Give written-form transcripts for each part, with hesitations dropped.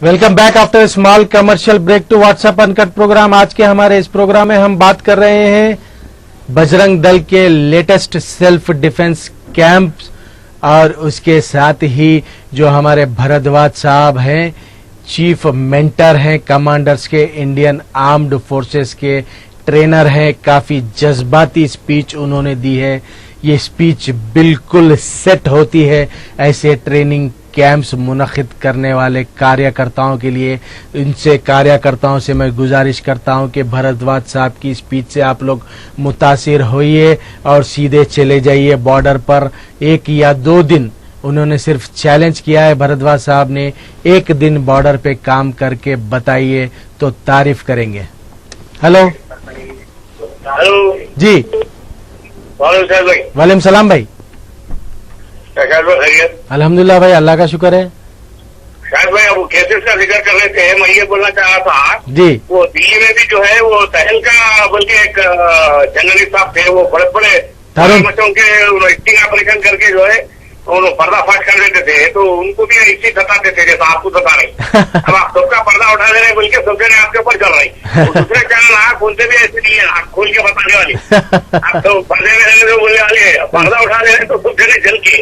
Welcome back after small commercial break to WhatsApp uncut programme. आज के हमारे इस प्रोग्राम में हम बात कर रहे हैं बजरंग दल के लेटेस्ट सेल्फ डिफेंस कैंप्स और उसके साथ ही जो हमारे भरद्वाज साहब हैं, चीफ मेंटर हैं कमांडर्स के, इंडियन आर्म्ड फोर्सेस के ट्रेनर हैं। काफी जज्बाती स्पीच उन्होंने दी है। ये स्पीच बिल्कुल सेट होती है ऐसे ट्रेनिंग कैंप्स मुनक्किद करने वाले कार्यकर्ताओं के लिए। इनसे कार्यकर्ताओं से मैं गुजारिश करता हूं कि भरद्वाज साहब की स्पीच से आप लोग मुतासिर होइए और सीधे चले जाइए बॉर्डर पर। 1 या 2 दिन उन्होंने सिर्फ चैलेंज किया है भरद्वाज साहब ने, 1 दिन बॉर्डर पे काम करके बताइए तो तारीफ करेंगे। हेलो जी, वालेकुम सलाम भाई। अल्हम्दुलिल्लाह भाई, अल्लाह का शुक्र है। शायद भाई वो केसेस का जिक्र कर रहे थे, मैं ये बोलना चाह रहा था जी, वो दिल्ली में भी जो है वो तहलका बल्कि एक जनरल साहब थे, वो बड़े बड़े बच्चों के स्टिंग ऑपरेशन करके जो है उन्होंने पर्दाफाश कर देते थे, तो उनको भी इसी बताते थे जैसा आपको बता रहे। अब आप सबका पर्दा उठा दे रहे बल्कि सब जने आपके ऊपर चल रही। दूसरे चैनल आप बोलते भी ऐसे नहीं है, आप खोल के बताने वाले, आप तो पर्दे में रहने तो बोलने वाले, पर्दा उठा दे रहे तो सब जने चल के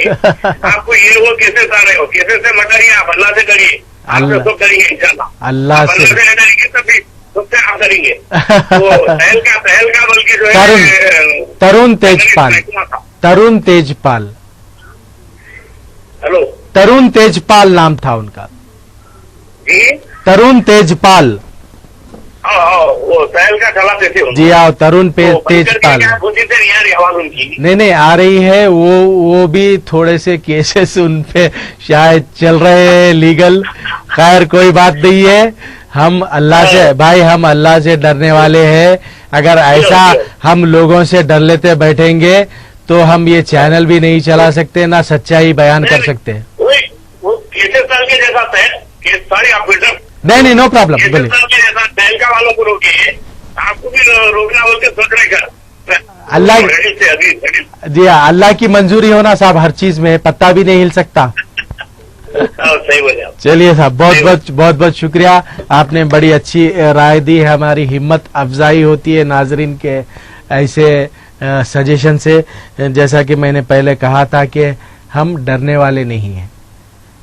आपको ये वो केसेस आ रहे हो, केसेस से मत डरिए, आप अल्लाह से डरिए, आप सब डरेंगे इंशाल्लाह। अल्लाह से डरेंगे तभी सबसे आप डरेंगे। तो तहलका बल्कि जो है तरुण तेजपाल, तरुण तेजपाल, हेलो, तरुण तेजपाल नाम था उनका जी, तरुण तेजपाल। वो तहलका चलाते थे जी हाँ, तरुण तेजपाल। आवाज उनकी नहीं आ रही है, वो भी थोड़े से केसेस उन पे शायद चल रहे हैं लीगल। खैर कोई बात नहीं है, हम अल्लाह से भाई, हम अल्लाह से डरने वाले हैं। अगर ऐसा हम लोगों से डर लेते बैठेंगे तो हम ये चैनल भी नहीं चला सकते, ना सच्चाई बयान कर सकते। वो केसेस साल के जैसा सारे ऑपरेटर नहीं, नो प्रॉब्लम, बोलिए। तहलका वालों को रोके, आपको भी रोकना बोल के सोच रहे कर अल्लाह जी हाँ, अल्लाह की मंजूरी होना साहब हर चीज में, पत्ता भी नहीं हिल सकता। सही बोले। चलिए साहब, बहुत बहुत शुक्रिया, आपने बड़ी अच्छी राय दी है। हमारी हिम्मत अफजाई होती है नाजरीन के ऐसे सजेशन से। जैसा कि मैंने पहले कहा था कि हम डरने वाले नहीं हैं।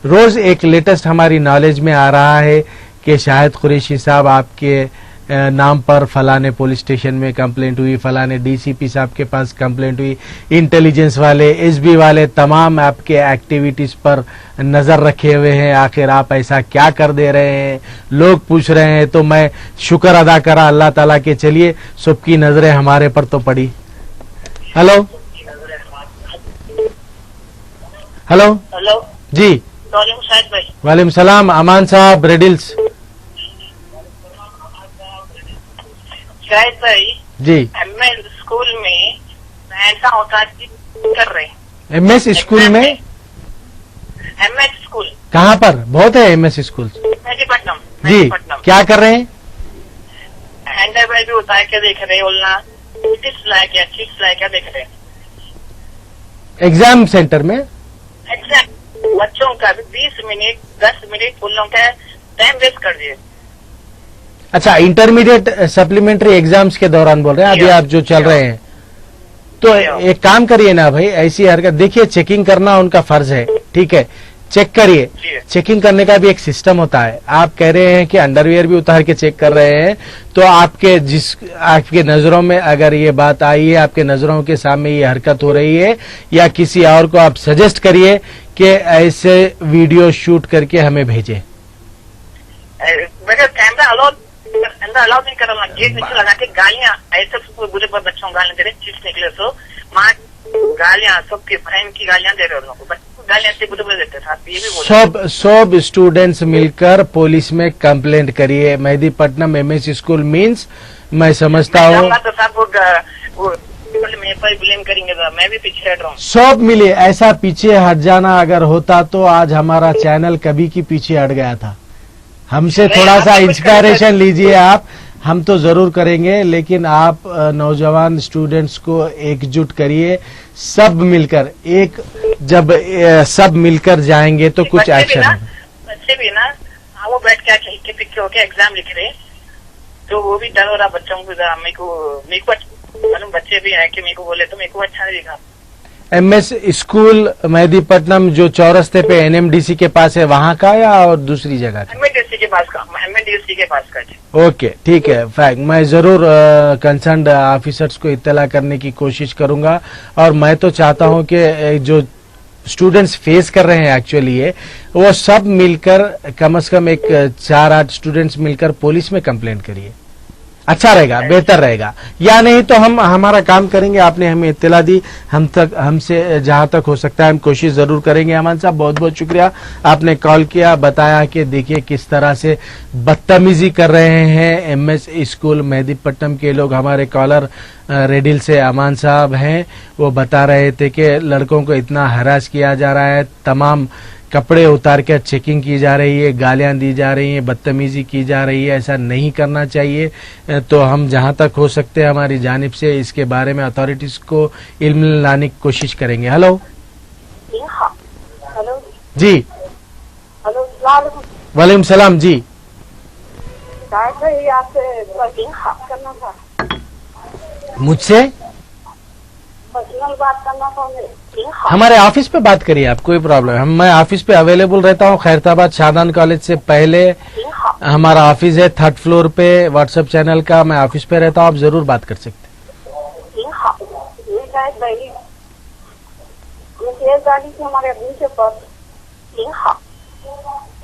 रोज एक लेटेस्ट हमारी नॉलेज में आ रहा है कि शाहिद कुरैशी साहब आपके नाम पर फलाने पुलिस स्टेशन में कंप्लेंट हुई, फलाने डीसीपी साहब के पास कंप्लेंट हुई, इंटेलिजेंस वाले, एसबी वाले तमाम आपके एक्टिविटीज पर नजर रखे हुए हैं। आखिर आप ऐसा क्या कर दे रहे हैं, लोग पूछ रहे हैं। तो मैं शुक्र अदा करा अल्लाह ताला के, चलिए सबकी नजरें हमारे पर तो पड़ी। हेलो हेलो हेलो जी, वालेकुम सलाम, अमान साहब रेडिल्स। शायद भाई जी, एमएस स्कूल में ऐसा होता है कि कर रहे हैं। एमएस स्कूल में? एमएस स्कूल कहाँ पर? बहुत है एमएस स्कूल मेहदीपट्टनम जी। क्या कर रहे हैं? हैंडल भी होता है, क्या देख रहे हैं, बोलना टिप्स लाए क्या, चिप्स लाए क्या देख रहे हैं एग्जाम सेंटर में? एग्जैक्ट बच्चों का भी 20 मिनट 10 मिनट उन लोगों का टाइम वेस्ट कर दिए। अच्छा, इंटरमीडिएट सप्लीमेंट्री एग्जाम्स के दौरान बोल रहे हैं अभी आप जो चल रहे हैं? तो एक काम करिए ना भाई, ऐसी हरकत, देखिए चेकिंग करना उनका फर्ज है, ठीक है, चेक करिए। चेकिंग करने का भी एक सिस्टम होता है। आप कह रहे हैं कि अंडरवियर भी उतार के चेक कर रहे हैं, तो आपके नजरों में अगर ये बात आई है, आपके नजरों के सामने ये हरकत हो रही है, या किसी और को आप सजेस्ट करिए कि ऐसे वीडियो शूट करके हमें भेजे। मेरा कैमरा अलाउ नहीं कर रहा, गेट नीचे लगा के गालियां ऐसे बुरे बच्चों को गालियां दे रहे, चिप्स निकले तो माँ गालियां, सबके बहन की गालियां दे रहे उन लोगों को, गालियां से बुरे देते थे। ये भी सब स्टूडेंट्स मिलकर पुलिस में कंप्लेंट करिए। मेहदीपट्टनम एमएस स्कूल मीन्स मैं समझता हूँ ब्लेम करेंगे, मैं भी पीछे हट रहा हूँ। सब मिले, ऐसा पीछे हट जाना अगर होता तो आज हमारा चैनल कभी की पीछे हट गया था। हमसे थोड़ा सा इंस्पिरेशन लीजिए आप, हम तो जरूर करेंगे, लेकिन आप नौजवान स्टूडेंट्स को एकजुट करिए, सब मिलकर जब सब मिलकर जाएंगे तो कुछ एक्शन। बच्चे भी ना हाँ, वो बैठ के हिक्के पिक्के होके एग्जाम लिख रहे, तो वो भी डर हो रहा बच्चों को। मेरे को मालूम बच्चे भी है कि मेरे को बोले तो मेरे को अच्छा नहीं दिखा। MS स्कूल मेहदीपट्टनम जो चौरस्ते पे NMDC के पास है वहाँ का या और दूसरी जगह का? MNDC के पास का, MNDC के पास का जी। ओके, ठीक है, फैक्ट मैं जरूर कंसर्न ऑफिसर्स को इत्तला करने की कोशिश करूंगा। और मैं तो चाहता हूं कि जो स्टूडेंट्स फेस कर रहे हैं एक्चुअली ये, वो सब मिलकर कम से कम एक 4-8 स्टूडेंट्स मिलकर पुलिस में कंप्लेंट करिए, अच्छा रहेगा, बेहतर रहेगा। या नहीं तो हम हमारा काम करेंगे, आपने हमें इत्तला दी, हमसे जहां तक हो सकता है हम कोशिश जरूर करेंगे। अमान साहब बहुत बहुत शुक्रिया, आपने कॉल किया, बताया कि देखिए किस तरह से बदतमीजी कर रहे हैं MS स्कूल मेहदीपट्टनम के लोग। हमारे कॉलर रेडिल से अमान साहब हैं, वो बता रहे थे कि लड़कों को इतना हरास किया जा रहा है, तमाम कपड़े उतार कर चेकिंग की जा रही है, गालियां दी जा रही हैं, बदतमीजी की जा रही है, ऐसा नहीं करना चाहिए। तो हम जहां तक हो सकते हैं हमारी जानिब से इसके बारे में अथॉरिटीज को इल्म लाने की कोशिश करेंगे। हेलो हेलो जी, हेलो, वालेकुम सलाम जी। आपसे करना था, मुझसे पर्सनल बात करना था। हमारे ऑफिस पे बात करिए आप, कोई प्रॉब्लम है। मैं ऑफिस पे अवेलेबल रहता हूँ, खैरताबाद शादान कॉलेज से पहले हमारा ऑफिस है 3rd फ्लोर पे, व्हाट्सएप चैनल का। मैं ऑफिस पे रहता हूँ, आप जरूर बात कर सकते हैं। हमारे अभी से पास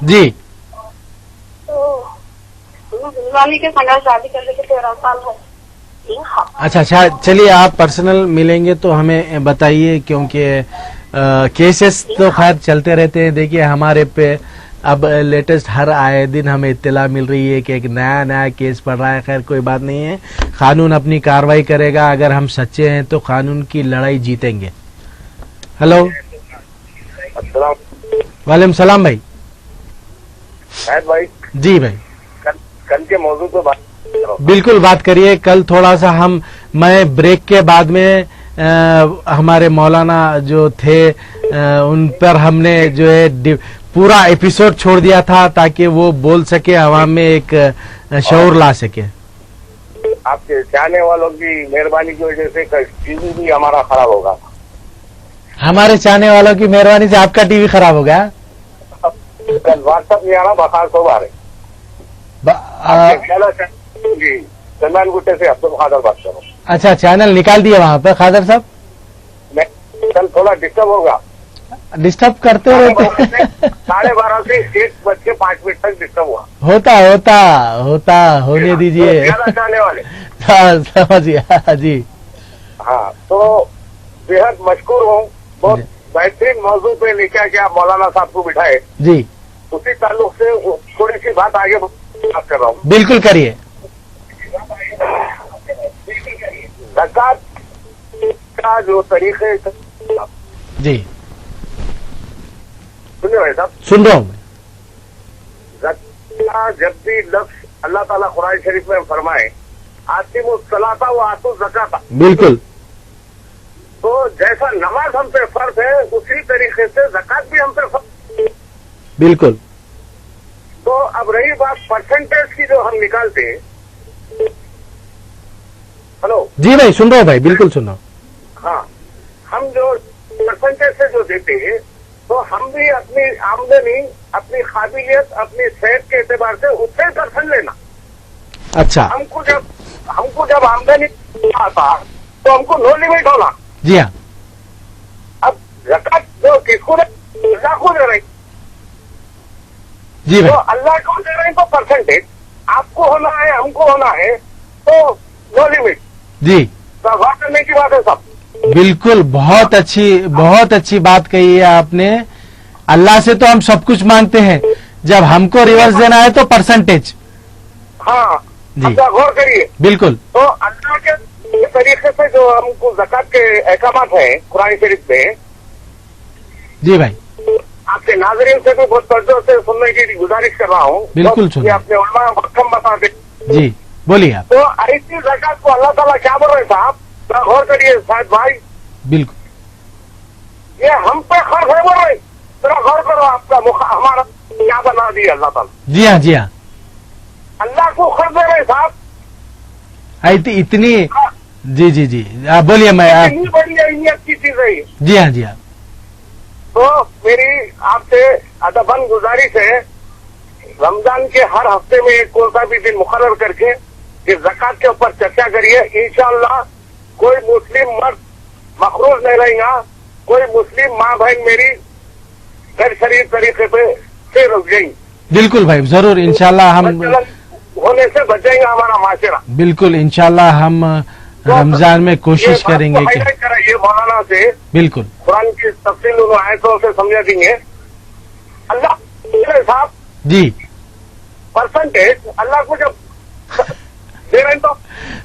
जी, तो दिलवानी के संग शादी करने के 13 साल है। अच्छा, चलिए आप पर्सनल मिलेंगे तो हमें बताइए, क्योंकि केसेस तो खैर चलते रहते हैं। देखिए हमारे पे अब लेटेस्ट हर आए दिन हमें इत्तला मिल रही है कि एक नया केस पड़ रहा है। खैर कोई बात नहीं है, कानून अपनी कार्रवाई करेगा। अगर हम सच्चे हैं तो कानून की लड़ाई जीतेंगे। हेलो, वालेकुम सलाम भाई। भाई जी भाई, कल के मौजूद पे बात बिल्कुल बात करिए। कल थोड़ा सा मैं ब्रेक के बाद में हमारे मौलाना जो थे उन पर हमने जो है पूरा एपिसोड छोड़ दिया था ताकि वो बोल सके, आवाम में एक शऊर ला सके। आपके चाहने वालों की मेहरबानी की वजह से टीवी भी हमारा खराब होगा। हमारे चाहने वालों की मेहरबानी से आपका टीवी खराब हो गया? कल व्हाट्सएप नहीं आना, बखार तो बारे जी, सलमान गुट्टे से अब्दुल खादर बात करो। अच्छा, चैनल निकाल दिया वहाँ पर खादर साहब? कल थोड़ा डिस्टर्ब होगा। डिस्टर्ब करते रहते 12:30 से 1:05 तक डिस्टर्ब हुआ। होता होने दीजिए। ज्यादा चाहने वाले समझ गया जी। हाँ, तो बेहद मशकूर हूँ। बहुत बेहतरीन मौजू पे लेकर के आप मौलाना साहब को बिठाए जी, उसी ताल्लुक से थोड़ी सी बात आगे बात कर रहा हूँ। बिल्कुल करिए। ज़कात का जो तरीके जी, सुनिए भाई साहब, सुन रहा हूँ। ज़कात जब भी लफ्ज़ अल्लाह ताला कुरान शरीफ में फरमाए आतिमुस्सलाता व आतु ज़काता, बिल्कुल, तो जैसा नमाज हम पे फर्ज है उसी तरीके से ज़कात भी हम पे फर्ज। बिल्कुल। तो अब रही बात परसेंटेज की जो हम निकालते हैं। हेलो जी भाई, सुन रहा हूँ भाई, बिल्कुल सुन रहा हूँ। हाँ, हम जो परसेंटेज से जो देते हैं तो हम भी अपनी आमदनी, अपनी काबिलियत, अपनी सेहत के एतबार से उससे % लेना। अच्छा, हमको जब आमदनी आता तो हमको नो लिमिट होना। जी हाँ। अब ज़कात जो किसको अल्लाह को दे रही, जी तो भाई, अल्लाह को दे रही तो परसेंटेज आपको होना है, हमको होना है, तो नो लिमिट। जी, सफा करने की बात है सब। बिल्कुल, बहुत अच्छी बात कही है आपने। अल्लाह से तो हम सब कुछ मांगते हैं, जब हमको रिवर्स देना है तो परसेंटेज। हाँ जी, अच्छा गौर करिए। बिल्कुल। तो अल्लाह के तरीके से जो हमको ज़कात के अहकामात हैं कुरान शरीफ में, जी भाई, आपके नाज़रीन से भी बहुत तवज्जो से सुनने की गुजारिश कर रहा हूँ। बिल्कुल तो सुनिए। ये अपने उलमा महकम बता दे। जी, बोलिए आप। तो ऐसी ज़कात को अल्लाह ताला क्या बोल रहे साहब, गौर करिए साहब भाई, बिल्कुल, ये हम पे खर्च है बोल रहे। जरा गौर करो, आपका मुख हमारा क्या बना दिया अल्लाह ताला। जी हाँ, जी हाँ। अल्लाह को खुद दे रहे साहब, इतनी, जी जी जी, आप बोलिए। मैं इतनी बड़ी अहमियत की चीज है ये। जी हाँ, जी हाँ। तो मेरी आपसे अदबन गुजारिश है, रमजान के हर हफ्ते में एक कौन सा भी दिन मुकर्रर करके कि ज़कात के ऊपर चर्चा करिए। इंशाअल्लाह कोई मुस्लिम मर्द मखरूज नहीं रहेगा, कोई मुस्लिम माँ बहन मेरी गैर शरीर तरीके से रुक जाएंगी। बिल्कुल भाई, जरूर इंशाल्लाह हम होने से बचेंगे हमारा माशरा। बिल्कुल इंशाल्लाह हम रमजान में कोशिश करेंगे कि ये मौलाना से बिल्कुल कुरान की तफसील आयतों से समझा देंगे। अल्लाह साहब जी, परसेंटेज अल्लाह को जब दे रहे हैं तो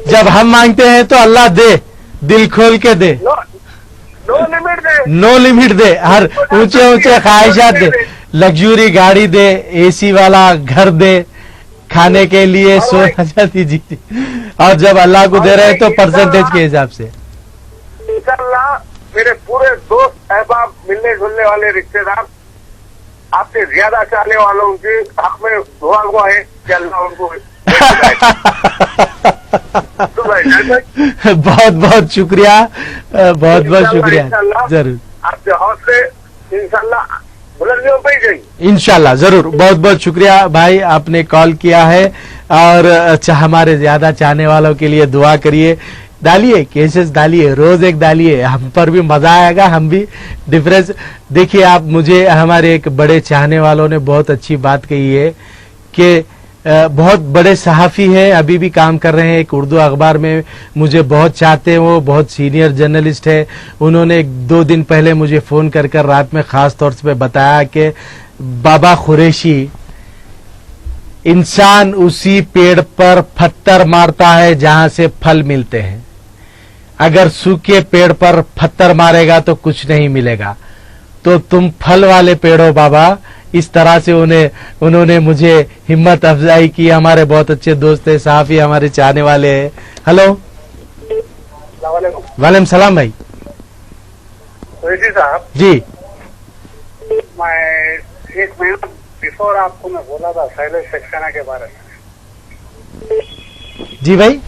जब हम मांगते हैं तो अल्लाह दे, दिल खोल के दे, नो लिमिट दे, नो लिमिट दे, हर ऊंचे ऊंचे ख्वाहिशात दे, लग्जरी गाड़ी दे, एसी वाला घर दे, खाने के लिए सोना चाहती जी। और जब अल्लाह को दे रहे हैं तो परसेंटेज के हिसाब से। इंशाअल्लाह मेरे पूरे दोस्त अहबाब, मिलने जुलने वाले रिश्तेदार, आपसे ज्यादा चाहने वालों के हक में दुआ हुआ है कि अल्लाह उनको बहुत बहुत शुक्रिया, बहुत बहुत शुक्रिया, जरूर आपके हौसले इंशाअल्लाह बुलंदियों पे ही जाएंगे। इंशाल्लाह जरूर। बहुत बहुत शुक्रिया भाई, आपने कॉल किया है और हमारे ज्यादा चाहने वालों के लिए दुआ करिए, डालिए केसेस, डालिए रोज एक डालिए, हम पर भी मजा आएगा, हम भी डिफरेंस देखिए। आप मुझे, हमारे एक बड़े चाहने वालों ने बहुत अच्छी बात कही है कि बहुत बड़े सहाफी हैं, अभी भी काम कर रहे हैं एक उर्दू अखबार में, मुझे बहुत चाहते हैं, वो बहुत सीनियर जर्नलिस्ट है। उन्होंने 2 दिन पहले मुझे फोन कर रात में खास तौर से बताया कि बाबा कुरैशी, इंसान उसी पेड़ पर पत्थर मारता है जहां से फल मिलते हैं, अगर सूखे पेड़ पर पत्थर मारेगा तो कुछ नहीं मिलेगा, तो तुम फल वाले पेड़ हो बाबा। इस तरह से उन्होंने मुझे हिम्मत अफजाई की। हमारे बहुत अच्छे दोस्त है, साहबी हमारे चाहने वाले हैं। हेलो, वालेकुम सलाम भाई। साहब जी, मैं एक महीना बिफोर आपको मैं बोला था शैलेश सक्सेना के बारे में। जी भाई,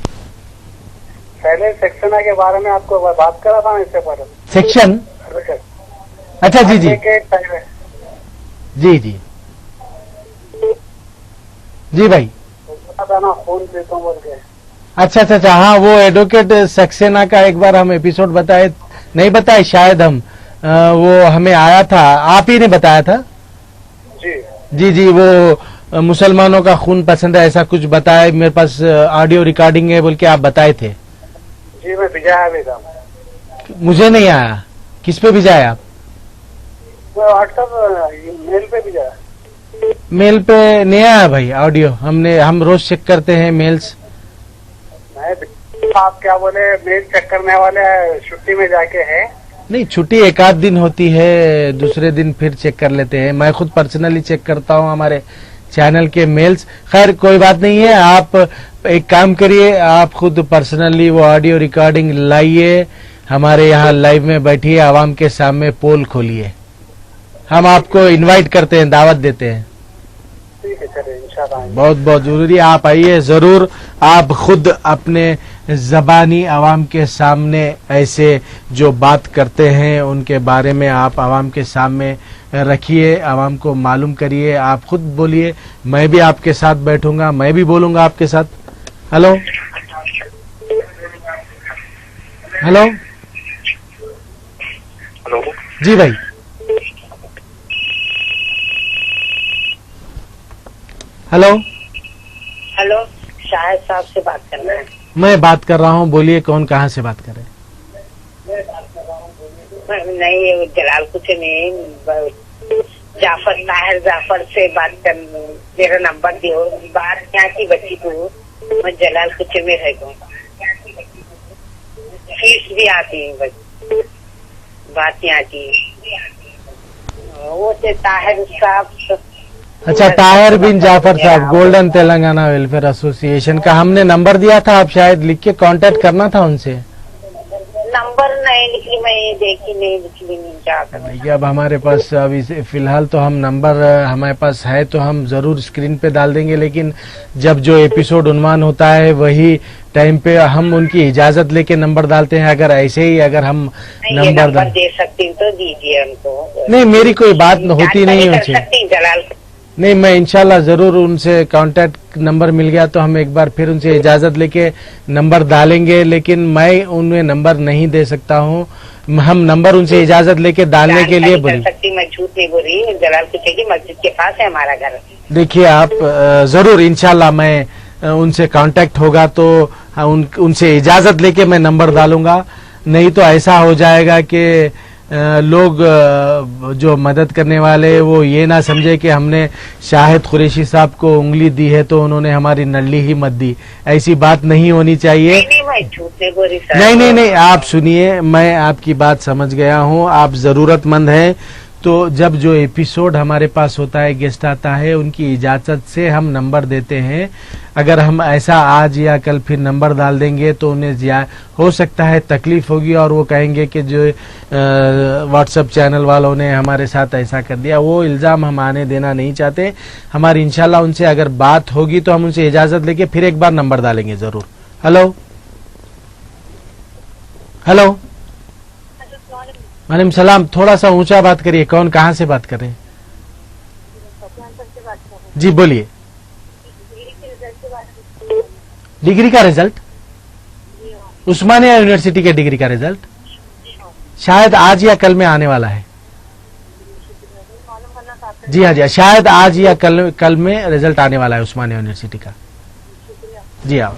शैलेश सक्सेना के बारे में आपको बात करा था इससे पहले। सेक्शन, अच्छा जी जी जी जी जी भाई, ना फोन देता हूँ बोल के। अच्छा अच्छा अच्छा, हाँ वो एडवोकेट सक्सेना का एक बार हम एपिसोड बताए, नहीं बताए शायद हम, वो हमें आया था, आप ही ने बताया था। जी जी जी, वो मुसलमानों का खून पसंद है ऐसा कुछ बताया, मेरे पास ऑडियो रिकॉर्डिंग है बोल के आप बताए थे। जी मैं भिजाया भी था। मुझे नहीं आया, किस पे भिजाया आप? व्हाट्सएप मेल पे भिजाया। मेल पे नहीं आया भाई ऑडियो, हम रोज चेक करते हैं मेल्स। आप क्या बोले, मेल चेक करने वाले छुट्टी में जाके है? नहीं, छुट्टी एक आध दिन होती है, दूसरे दिन फिर चेक कर लेते हैं। मैं खुद पर्सनली चेक करता हूँ हमारे चैनल के मेल्स। खैर कोई बात नहीं है, आप एक काम करिए, आप खुद पर्सनली वो ऑडियो रिकॉर्डिंग लाइए, हमारे यहाँ लाइव में बैठिए, आवाम के सामने पोल खोलिए, हम आपको इनवाइट करते हैं, दावत देते हैं। ठीक है, चलिए इंशाल्लाह। बहुत बहुत जरूरी, आप आइए जरूर। आप खुद अपने जबानी आवाम के सामने ऐसे जो बात करते हैं उनके बारे में आप आवाम के सामने रखिए, आवाम को मालूम करिए। आप खुद बोलिए, मैं भी आपके साथ बैठूंगा, मैं भी बोलूंगा आपके साथ। हेलो हेलो हेलो जी भाई, हेलो हेलो, शाहिद साहब से बात करना है। मैं बात कर रहा हूँ, बोलिए कौन, कहाँ से बात कर रहे हैं? नहीं, जलाल कुछ नहीं, जाफर, ताहिर जाफर से बात कर, मेरा नंबर दियो। बात यहाँ की बची तू, मैं जलाल कुछ में रहूँ, फीस भी आती है, बस बात यहाँ की। वो से ताहिर साहब। अच्छा, ताहिर बिन जाफर साहब, गोल्डन तेलंगाना वेलफेयर एसोसिएशन का हमने नंबर दिया था, आप शायद लिख के कांटेक्ट करना था उनसे। नंबर नहीं निकली, मैं देखी नहीं, निकली नहीं जाकर। देखिए अब हमारे पास अभी फिलहाल तो हम नंबर हमारे पास है तो हम जरूर स्क्रीन पे डाल देंगे, लेकिन जब जो एपिसोड उन्वान होता है वही टाइम पे हम उनकी इजाजत लेके नंबर डालते हैं। अगर ऐसे ही अगर हम नंबर दे सकती तो दीजिए उनको। नहीं, मेरी कोई बात होती नहीं है। जलाल नहीं, मैं इंशाल्लाह जरूर उनसे कांटेक्ट नंबर मिल गया तो हम एक बार फिर उनसे इजाजत लेके नंबर डालेंगे, लेकिन मैं उन्हें नंबर नहीं दे सकता हूँ। हम नंबर उनसे इजाजत लेके डालने के लिए बोली सकती, मैं झूठ नहीं बोल रही। जलाल कुछ की मस्जिद के पास है हमारा घर। देखिए आप जरूर इंशाल्लाह मैं उनसे कांटेक्ट होगा तो उनसे इजाजत लेके मैं नंबर डालूंगा। नहीं तो ऐसा हो जाएगा कि लोग जो मदद करने वाले वो ये ना समझे कि हमने शाहिद कुरैशी साहब को उंगली दी है तो उन्होंने हमारी नल्ली ही मत दी। ऐसी बात नहीं होनी चाहिए। नहीं, आप सुनिए, मैं आपकी बात समझ गया हूँ। आप जरूरतमंद हैं तो जब जो एपिसोड हमारे पास होता है, गेस्ट आता है, उनकी इजाजत से हम नंबर देते हैं। अगर हम ऐसा आज या कल फिर नंबर डाल देंगे तो उन्हें हो सकता है तकलीफ होगी और वो कहेंगे कि जो व्हाट्सएप चैनल वालों ने हमारे साथ ऐसा कर दिया। वो इल्जाम हम आने देना नहीं चाहते। हमारी इंशाल्लाह उनसे अगर बात होगी तो हम उनसे इजाजत लेके फिर एक बार नंबर डालेंगे जरूर। हेलो हेलो, वालेकुम सलाम। थोड़ा सा ऊंचा बात करिए। कौन, कहाँ से बात कर रहे हैं? जी बोलिए। डिग्री का रिजल्ट? उस्मानिया यूनिवर्सिटी के डिग्री का रिजल्ट शायद आज या कल में आने वाला है। जी हाँ, जी शायद आज या कल में रिजल्ट आने वाला है उस्मानिया यूनिवर्सिटी का। जी हाँ,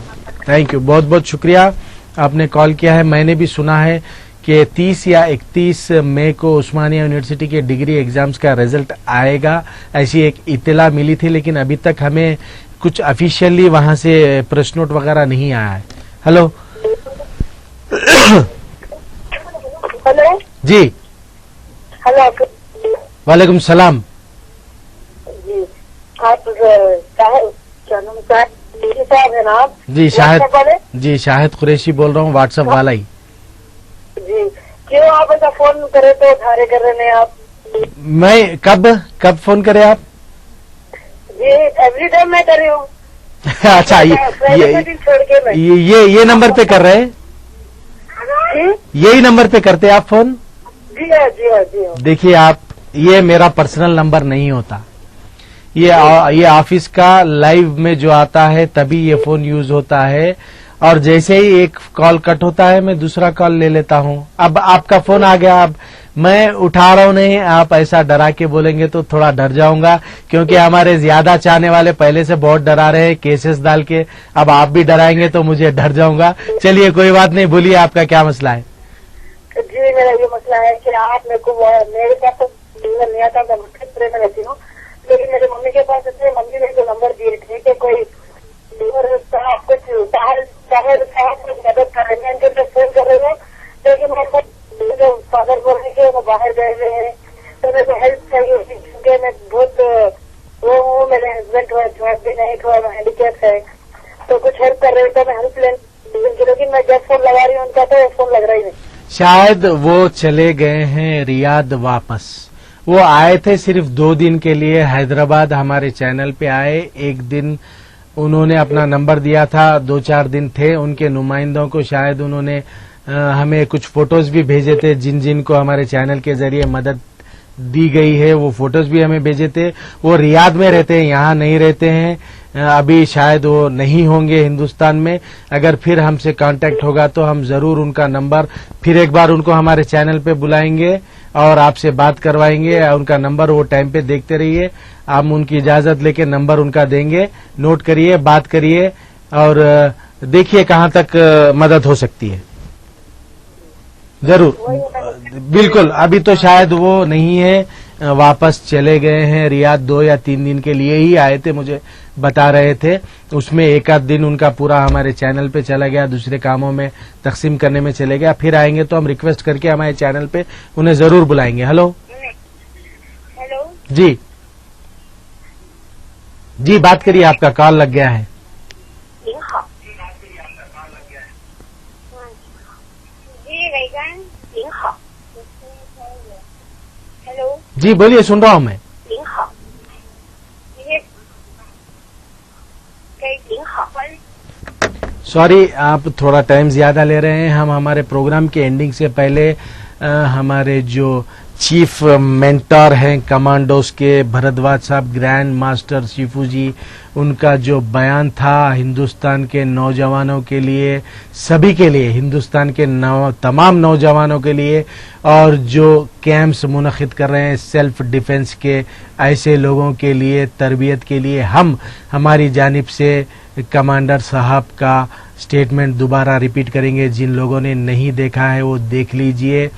थैंक यू, बहुत बहुत शुक्रिया आपने कॉल किया है। मैंने भी सुना है कि 30 या 31 मई को उस्मानिया यूनिवर्सिटी के डिग्री एग्जाम्स का रिजल्ट आएगा, ऐसी एक इत्तला मिली थी, लेकिन अभी तक हमें कुछ ऑफिशियली वहां से प्रेस नोट वगैरह नहीं आया है। हेलो हेलो जी, हेलो, वालेकुम सलाम। जी आप क्या नाम साहब है ना आप? जी शाहिद कुरैशी बोल रहा हूँ, व्हाट्सएप वाला ही। जी क्यों आप ऐसा फोन करे तो उठारे कर रहे हैं आप? मैं कब फोन करे आप? जी एवरी टाइम मैं कर रही हूँ। अच्छा, ये नंबर पे कर रहे हैं? यही नंबर पे करते हैं आप फोन? जी हाँ, जी हाँ, जी हाँ। देखिए आप, ये मेरा पर्सनल नंबर नहीं होता। ये ऑफिस का लाइव में जो आता है तभी ये फोन यूज होता है, और जैसे ही एक कॉल कट होता है मैं दूसरा कॉल ले लेता हूँ। अब आपका फोन आ गया, अब मैं उठा रहा हूँ नहीं, आप ऐसा डरा के बोलेंगे तो थोड़ा डर जाऊंगा, क्योंकि हमारे ज्यादा चाहने वाले पहले से बहुत डरा रहे हैं केसेस डाल के। अब आप भी डराएंगे तो मुझे डर जाऊंगा। चलिए कोई बात नहीं, बोलिए आपका क्या मसला है? जी मेरा ये मसला है कि आप मेरे पास तो नहीं आता, मैं मुश्किल में रहती हूँ, लेकिन मेरी मम्मी के पास मम्मी ने जो नंबर दिए थे कि कोई कुछ मदद कर रहे हैं, उनके फोन कर रहे हो, लेकिन मेरे फादर बोल रहे हैं वो बाहर गए हुए हैं, तो मेरे को हेल्प चाहिए क्योंकि मैं बहुत वो हूँ, मेरे हस्बैंड थोड़ा भी नहीं, थोड़ा हैंडीकैप है, तो कुछ हेल्प कर रहे हैं तो मैं हेल्प लेकिन मैं जब फोन लगा रही हूँ उनका तो फोन लग रहा ही नहीं। शायद वो चले गए हैं रियाद वापस। वो आए थे सिर्फ 2 दिन के लिए हैदराबाद, हमारे चैनल पे आए। एक दिन उन्होंने अपना नंबर दिया था, 2-4 दिन थे उनके नुमाइंदों को। शायद उन्होंने हमें कुछ फोटोज भी भेजे थे, जिन जिन को हमारे चैनल के जरिए मदद दी गई है वो फोटोज भी हमें भेजे थे। वो रियाद में रहते हैं, यहाँ नहीं रहते हैं अभी, शायद वो नहीं होंगे हिंदुस्तान में। अगर फिर हमसे कांटेक्ट होगा तो हम जरूर उनका नंबर फिर एक बार उनको हमारे चैनल पे बुलाएंगे और आपसे बात करवाएंगे। उनका नंबर वो टाइम पे देखते रहिए, हम उनकी इजाजत लेके नंबर उनका देंगे, नोट करिए, बात करिए और देखिए कहाँ तक मदद हो सकती है। जरूर, बिल्कुल। अभी तो शायद वो नहीं है, वापस चले गए हैं रियाद। 2 या 3 दिन के लिए ही आए थे, मुझे बता रहे थे। उसमें 1 आध दिन उनका पूरा हमारे चैनल पे चला गया, दूसरे कामों में तकसीम करने में चले गया। फिर आएंगे तो हम रिक्वेस्ट करके हमारे चैनल पे उन्हें जरूर बुलाएंगे। हेलो हेलो, जी जी बात करिए, आपका कॉल लग गया है। जी हेलो जी बोलिए, सुन रहा हूँ मैं। 您好，ये您好， सॉरी, आप थोड़ा टाइम ज्यादा ले रहे हैं। हम हमारे प्रोग्राम के एंडिंग से पहले हमारे जो चीफ मेंटर हैं कमांडोज के, भरद्वाज साहब, ग्रैंड मास्टर शिफू जी, उनका जो बयान था हिंदुस्तान के नौजवानों के लिए, सभी के लिए, हिंदुस्तान के तमाम नौजवानों के लिए, और जो कैंप्स मुनक़िद कर रहे हैं सेल्फ डिफेंस के, ऐसे लोगों के लिए, तरबियत के लिए, हम हमारी जानिब से कमांडर साहब का स्टेटमेंट दोबारा रिपीट करेंगे। जिन लोगों ने नहीं देखा है वो देख लीजिए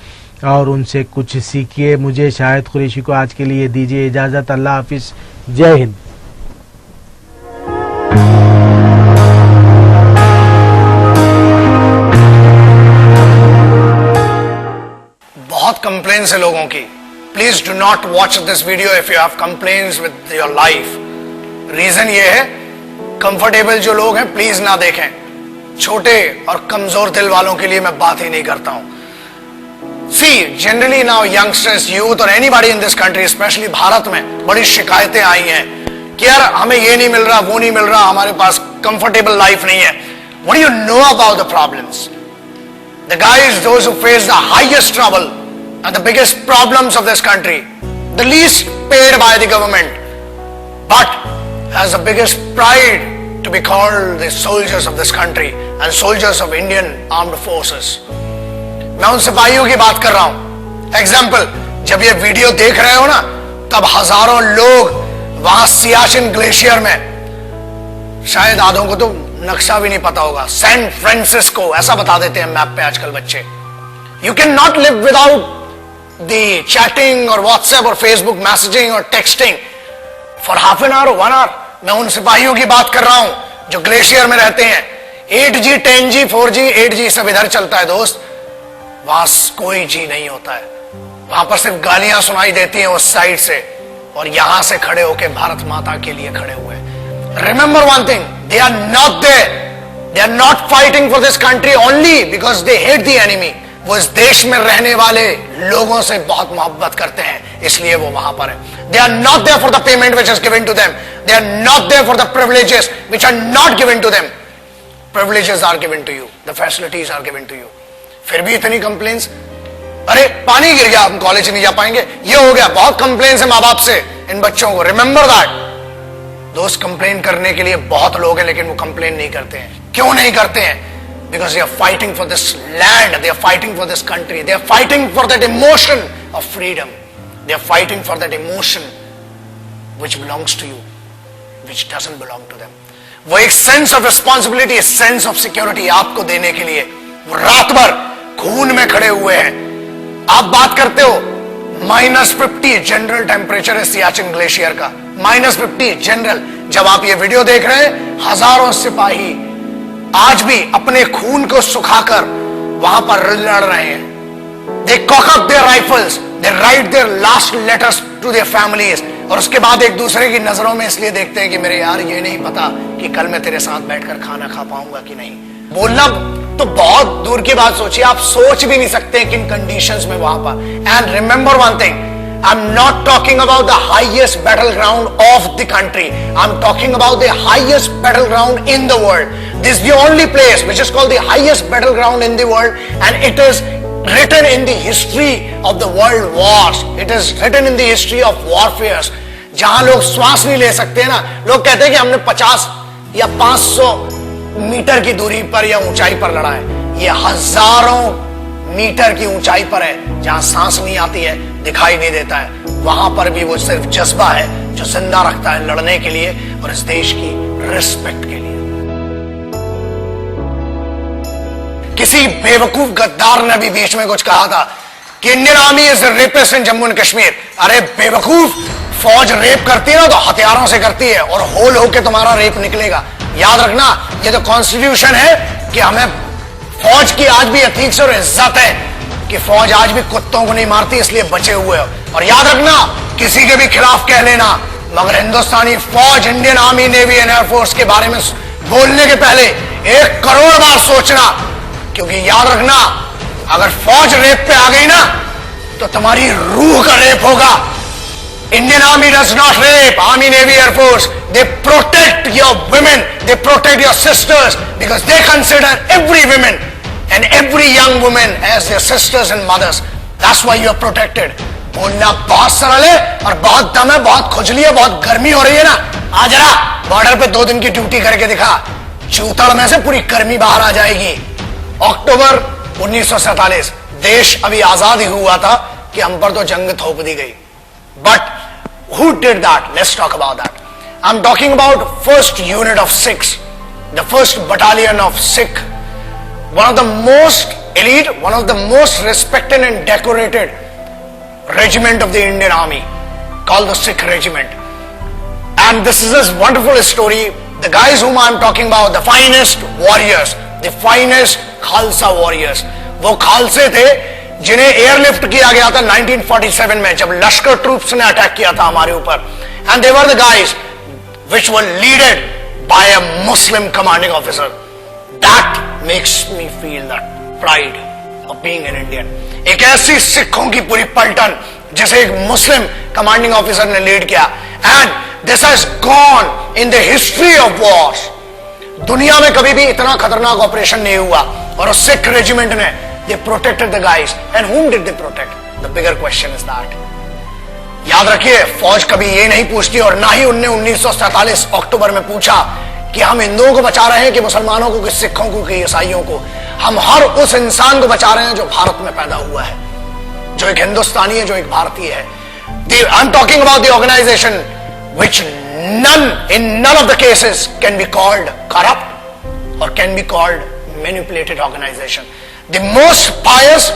और उनसे कुछ सीखिए। मुझे शाहिद कुरैशी को आज के लिए दीजिए इजाजत। अल्लाह हाफिज, जय हिंद। बहुत कंप्लेन्स है लोगों की। Please do not watch this video if you have complains with your life. Reason ये है, कंफर्टेबल जो लोग हैं प्लीज ना देखें। छोटे और कमजोर दिल वालों के लिए मैं बात ही नहीं करता हूं। See, generally now youngsters, youth or anybody in this country, especially Bharat में बड़ी शिकायतें आई हैं कि यार हमें ये नहीं मिल रहा, वो नहीं मिल रहा, हमारे पास कंफर्टेबल लाइफ नहीं है। What do you know about the problems? The guys, those who face the highest trouble and the biggest problems of this country, the least paid by the government, but has the biggest pride to be called the soldiers of this country and soldiers of Indian armed forces. मैं उन सिपाहियों की बात कर रहा हूं। Example, जब ये वीडियो देख रहे हो ना, तब हजारों लोग वहां सियाचिन ग्लेशियर में, शायद आधों को तो नक्शा भी नहीं पता होगा, सैन फ्रांसिस्को ऐसा बता देते हैं मैप पे आजकल बच्चे। You can not live without the chatting और व्हाट्सएप और फेसबुक मैसेजिंग और texting for half an hour और 1 आवर। मैं उन सिपाहियों की बात कर रहा हूं जो ग्लेशियर में रहते हैं। 8G 10G 4G 8G सब इधर चलता है दोस्त, वहां कोई जी नहीं होता है। वहां पर सिर्फ गालियां सुनाई देती हैं उस साइड से, और यहां से खड़े होकर भारत माता के लिए खड़े हुए। Remember one thing, they are not there, they are not fighting for this country only because they hate the enemy. वो इस देश में रहने वाले लोगों से बहुत मोहब्बत करते हैं, इसलिए वो वहां पर है। They are not there for the payment which is given to them, they are not there for the privileges which are not given to them. Privileges are given to you, the facilities are given to you. फिर भी इतनी complains, अरे पानी गिर गया हम college नहीं जा पाएंगे, ये हो गया। बहुत कंप्लेन्स है माँ बाप से इन बच्चों को। रिमेंबर दैट, दोस्त कंप्लेन करने के लिए बहुत लोग हैं, लेकिन वो कंप्लेन नहीं करते हैं। क्यों नहीं करते हैं? Because they are fighting for this land, they are fighting for this country, they are fighting for that emotion of freedom, they are fighting for that emotion which belongs to you, which doesn't belong to them. वो एक sense of responsibility, sense of security आपको देने के लिए वो रात भर खून में खड़े हुए हैं। आप बात करते हो -50 जनरल टेम्परेचर है सियाचिन ग्लेशियर का, -50 जनरल। जब आप ये वीडियो देख रहे हैं, हजारों सिपाही आज भी अपने खून को सुखाकर वहां पर लड़ रहे हैं। They cock up their rifles, they write their last letters to their families, और उसके बाद एक दूसरे की नजरों में इसलिए देखते हैं कि मेरे यार ये नहीं पता कि कल मैं तेरे साथ बैठकर खाना खा पाऊंगा कि नहीं। बोलना तो बहुत दूर की बात सोचिए, आप सोच भी नहीं सकते किन कंडीशंस में वहां पर। And remember one thing, I am not talking about the highest battle ground of the country, I am talking about the highest battle ground in the world. This is the only place which is called the highest battle ground in the world, and it is written in the history of the world wars. It is written in the history of warfare. जहां लोग श्वास नहीं ले सकते ना, लोग कहते हैं कि हमने 50 या 500 मीटर की दूरी पर या ऊंचाई पर लड़ा है। ये हजारों मीटर की ऊंचाई पर है, जहां सांस नहीं आती है, दिखाई नहीं देता है। वहां पर भी वो सिर्फ जज्बा है जो जिंदा रखता है लड़ने के लिए और इस देश की रिस्पेक्ट के लिए। किसी बेवकूफ गद्दार ने भी बीच में कुछ कहा था कि Indian army is rapist in Jammu and Kashmir. अरे बेवकूफ, फौज रेप करती है ना तो हथियारों से करती है, और होल होके तुम्हारा रेप निकलेगा। याद रखना, ये तो कॉन्स्टिट्यूशन है कि हमें फौज की आज भी एथिक्स और इज्जत है कि फौज आज भी कुत्तों को नहीं मारती, इसलिए बचे हुए हो। और याद रखना, किसी के भी खिलाफ कह लेना, मगर हिंदुस्तानी फौज, Indian army, navy and air force के बारे में बोलने के पहले 1 करोड़ बार सोचना, क्योंकि याद रखना, अगर फौज रेप पे आ गई ना तो तुम्हारी रूह का रेप होगा। Indian Army does not rape. Army, Navy, Air Force, they protect your women, they protect your sisters, because they consider every woman and every young woman as their sisters and mothers. That's why you are protected. बोलना बहुत सरल है और बहुत दम है, बहुत खुजली है, बहुत गर्मी हो रही है ना, आ जरा बॉर्डर पे 2 दिन की ड्यूटी करके दिखा, चूतड़ में से पूरी गर्मी बाहर आ जाएगी। अक्टूबर 1947 देश अभी आजाद ही हुआ था कि हम पर तो जंग थोप दी गई। But who did that? Let's talk about that. I'm talking about first unit of Sikhs, the first battalion of Sikh, one of the most elite, one of the most respected and decorated regiment of the Indian Army, called the Sikh Regiment. And this is a wonderful story. The guys whom I'm talking about, the finest warriors, the finest Khalsa warriors, वो खालसे थे जिन्हें airlift किया गया था 1947 में, जब लश्कर troops ने attack किया था हमारे ऊपर। And they were the guys which were leaded by a Muslim commanding officer. That makes me feel that pride of being an Indian. एक ऐसी सिखों की पूरी पलटन जिसे एक मुस्लिम कमांडिंग ऑफिसर ने लीड किया, and this has gone in the history of wars. दुनिया में कभी भी इतना खतरनाक ऑपरेशन नहीं हुआ, और उस सिख रेजिमेंट ने they protected the guys. And whom did they protect? The bigger question is that. याद रखिए, फौज कभी ये नहीं पूछती, और ना ही उनने 1947 अक्टूबर में पूछा कि हम हिंदुओं को बचा रहे हैं कि मुसलमानों को, कि सिखों को, कि ईसाइयों को। हम हर उस इंसान को बचा रहे हैं जो भारत में पैदा हुआ है, जो एक हिंदुस्तानी है, जो एक भारतीय है। I am talking about the organisation which in none of the cases can be called corrupt or can be called manipulated organization. The most pious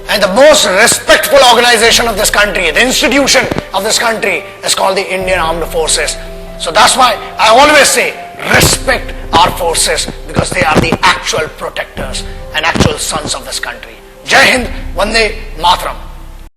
and the most respectful organization of this country, the institution of this country, is called the Indian Armed Forces. So that's why I always say respect our forces, because they are the actual protectors and actual sons of this country. Jai Hind, Vande Mataram.